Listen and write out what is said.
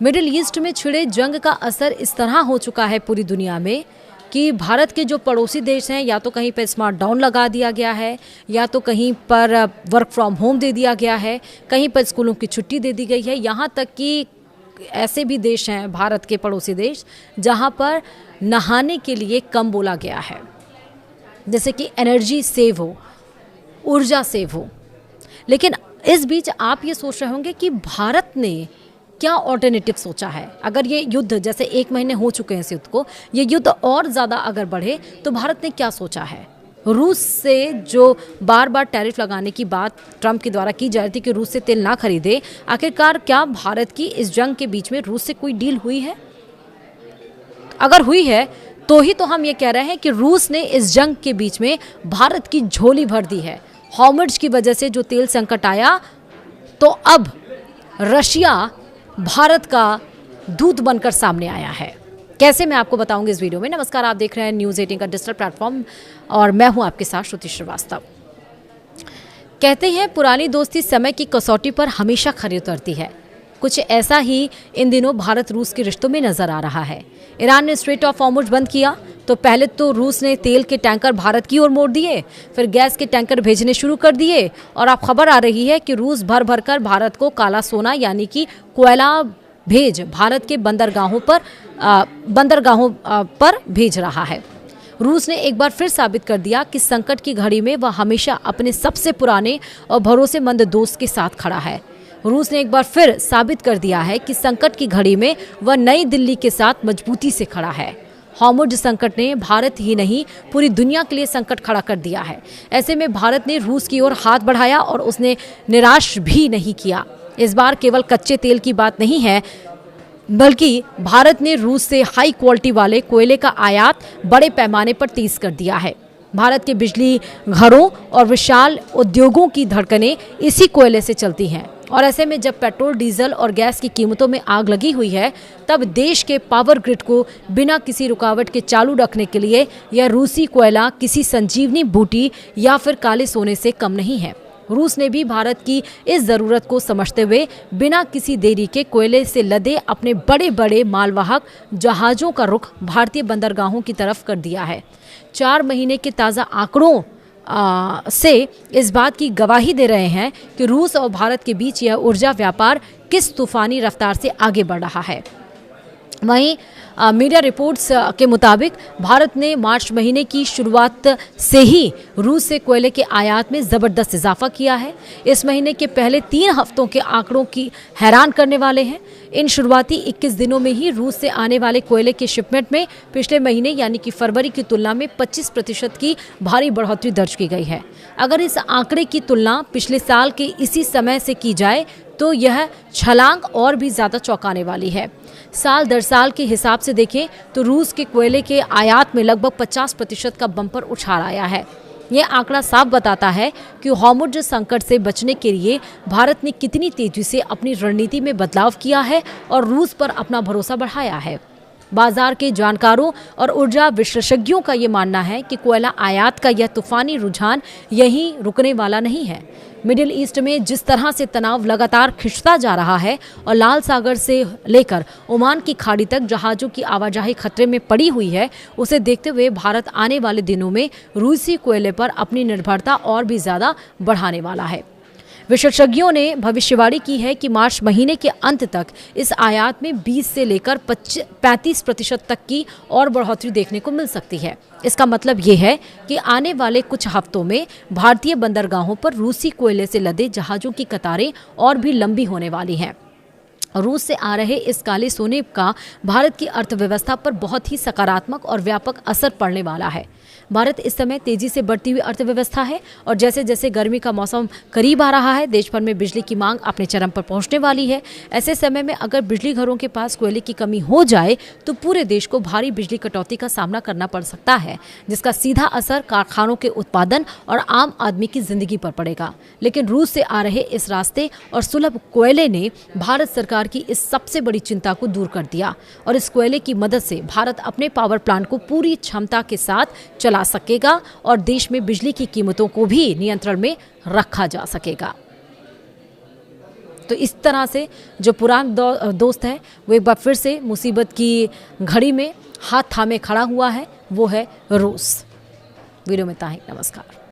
Middle east में छिड़े जंग का असर इस तरह हो चुका है पूरी दुनिया में कि भारत के जो पड़ोसी देश हैं या तो कहीं पर स्मार्ट डाउन लगा दिया गया है, या तो कहीं पर वर्क फ्रॉम होम दे दिया गया है, कहीं पर स्कूलों की छुट्टी दे दी गई है। यहाँ तक कि ऐसे भी देश हैं भारत के पड़ोसी देश जहाँ पर नहाने के लिए कम बोला गया है, जैसे कि एनर्जी सेव हो, ऊर्जा सेव हो। लेकिन इस बीच आप ये सोच रहे होंगे कि भारत ने क्या ऑल्टरनेटिव सोचा है। अगर ये युद्ध, जैसे 1 महीने हो चुके हैं इस युद्ध को, ये युद्ध और ज़्यादा अगर बढ़े तो भारत ने क्या सोचा है। रूस से जो बार बार टैरिफ लगाने की बात ट्रंप के द्वारा की जा रही थी कि रूस से तेल ना खरीदे, आखिरकार क्या भारत की इस जंग के बीच में रूस से कोई डील हुई है? अगर हुई है तो ही तो हम ये कह रहे हैं कि रूस ने इस जंग के बीच में भारत की झोली भर दी है। हॉर्मुज़ की वजह से जो तेल संकट आया, तो अब रशिया भारत का दूत बनकर सामने आया है। कैसे, मैं आपको बताऊंगी इस वीडियो में। नमस्कार, आप देख रहे हैं न्यूज़ 18 का डिजिटल प्लेटफॉर्म और मैं हूं आपके साथ श्रुति श्रीवास्तव। कहते हैं पुरानी दोस्ती समय की कसौटी पर हमेशा खरी उतरती है। कुछ ऐसा ही इन दिनों भारत रूस के रिश्तों में नजर आ रहा है। ईरान ने स्ट्रेट ऑफ हॉर्मुज़ बंद किया तो पहले तो रूस ने तेल के टैंकर भारत की ओर मोड़ दिए, फिर गैस के टैंकर भेजने शुरू कर दिए और अब खबर आ रही है कि रूस भर भर कर भारत को काला सोना यानी कि कोयला भेज भारत के बंदरगाहों पर भेज रहा है। रूस ने एक बार फिर साबित कर दिया कि संकट की घड़ी में वह हमेशा अपने सबसे पुराने और भरोसेमंद दोस्त के साथ खड़ा है। रूस ने एक बार फिर साबित कर दिया है कि संकट की घड़ी में वह नई दिल्ली के साथ मजबूती से खड़ा है। हॉर्मुज़ संकट ने भारत ही नहीं पूरी दुनिया के लिए संकट खड़ा कर दिया है। ऐसे में भारत ने रूस की ओर हाथ बढ़ाया और उसने निराश भी नहीं किया। इस बार केवल कच्चे तेल की बात नहीं है, बल्कि भारत ने रूस से हाई क्वालिटी वाले कोयले का आयात बड़े पैमाने पर तेज कर दिया है। भारत के बिजली घरों और विशाल उद्योगों की धड़कनें इसी कोयले से चलती हैं और ऐसे में जब पेट्रोल, डीजल और गैस की कीमतों में आग लगी हुई है, तब देश के पावर ग्रिड को बिना किसी रुकावट के चालू रखने के लिए यह रूसी कोयला किसी संजीवनी बूटी या फिर काले सोने से कम नहीं है। रूस ने भी भारत की इस ज़रूरत को समझते हुए बिना किसी देरी के कोयले से लदे अपने बड़े बड़े मालवाहक जहाज़ों का रुख भारतीय बंदरगाहों की तरफ कर दिया है। 4 महीने के ताज़ा आंकड़ों से इस बात की गवाही दे रहे हैं कि रूस और भारत के बीच यह ऊर्जा व्यापार किस तूफानी रफ्तार से आगे बढ़ रहा है। वहीं मीडिया रिपोर्ट्स के मुताबिक भारत ने मार्च महीने की शुरुआत से ही रूस से कोयले के आयात में ज़बरदस्त इजाफा किया है। इस महीने के पहले 3 हफ्तों के आंकड़ों की हैरान करने वाले हैं। इन शुरुआती 21 दिनों में ही रूस से आने वाले कोयले के शिपमेंट में पिछले महीने यानी कि फरवरी की तुलना में 25% की भारी बढ़ोतरी दर्ज की गई है। अगर इस आंकड़े की तुलना पिछले साल के इसी समय से की जाए तो यह छलांग और भी ज़्यादा चौंकाने वाली है। साल दर साल के हिसाब से देखें तो रूस के कोयले के आयात में लगभग 50% का बम्पर उछाल आया है। यह आंकड़ा साफ बताता है कि हॉर्मुज़ संकट से बचने के लिए भारत ने कितनी तेजी से अपनी रणनीति में बदलाव किया है और रूस पर अपना भरोसा बढ़ाया है। बाजार के जानकारों और ऊर्जा विशेषज्ञों का ये मानना है कि कोयला आयात का यह तूफानी रुझान यहीं रुकने वाला नहीं है। मिडिल ईस्ट में जिस तरह से तनाव लगातार खिंचता जा रहा है और लाल सागर से लेकर ओमान की खाड़ी तक जहाज़ों की आवाजाही खतरे में पड़ी हुई है, उसे देखते हुए भारत आने वाले दिनों में रूसी कोयले पर अपनी निर्भरता और भी ज़्यादा बढ़ाने वाला है। विशेषज्ञों ने भविष्यवाणी की है कि मार्च महीने के अंत तक इस आयात में 20 से लेकर 35% तक की और बढ़ोतरी देखने को मिल सकती है। इसका मतलब ये है कि आने वाले कुछ हफ्तों में भारतीय बंदरगाहों पर रूसी कोयले से लदे जहाज़ों की कतारें और भी लंबी होने वाली हैं। रूस से आ रहे इस काले सोने का भारत की अर्थव्यवस्था पर बहुत ही सकारात्मक और व्यापक असर पड़ने वाला है। भारत इस समय तेजी से बढ़ती हुई अर्थव्यवस्था है और जैसे जैसे गर्मी का मौसम करीब आ रहा है, देश भर में बिजली की मांग अपने चरम पर पहुंचने वाली है। ऐसे समय में अगर बिजली घरों के पास कोयले की कमी हो जाए तो पूरे देश को भारी बिजली कटौती का सामना करना पड़ सकता है, जिसका सीधा असर कारखानों के उत्पादन और आम आदमी की जिंदगी पर पड़ेगा। लेकिन रूस से आ रहे इस रास्ते और सुलभ कोयले ने भारत सरकार की इस सबसे बड़ी चिंता को दूर कर दिया और इस कोयले की मदद से भारत अपने पावर प्लांट को पूरी क्षमता के साथ चला सकेगा और देश में बिजली की कीमतों को भी नियंत्रण में रखा जा सकेगा। तो इस तरह से जो पुराना दोस्त है वो एक बार फिर से मुसीबत की घड़ी में हाथ थामे खड़ा हुआ है, वो है रूस। वीडियो में इतना ही, नमस्कार।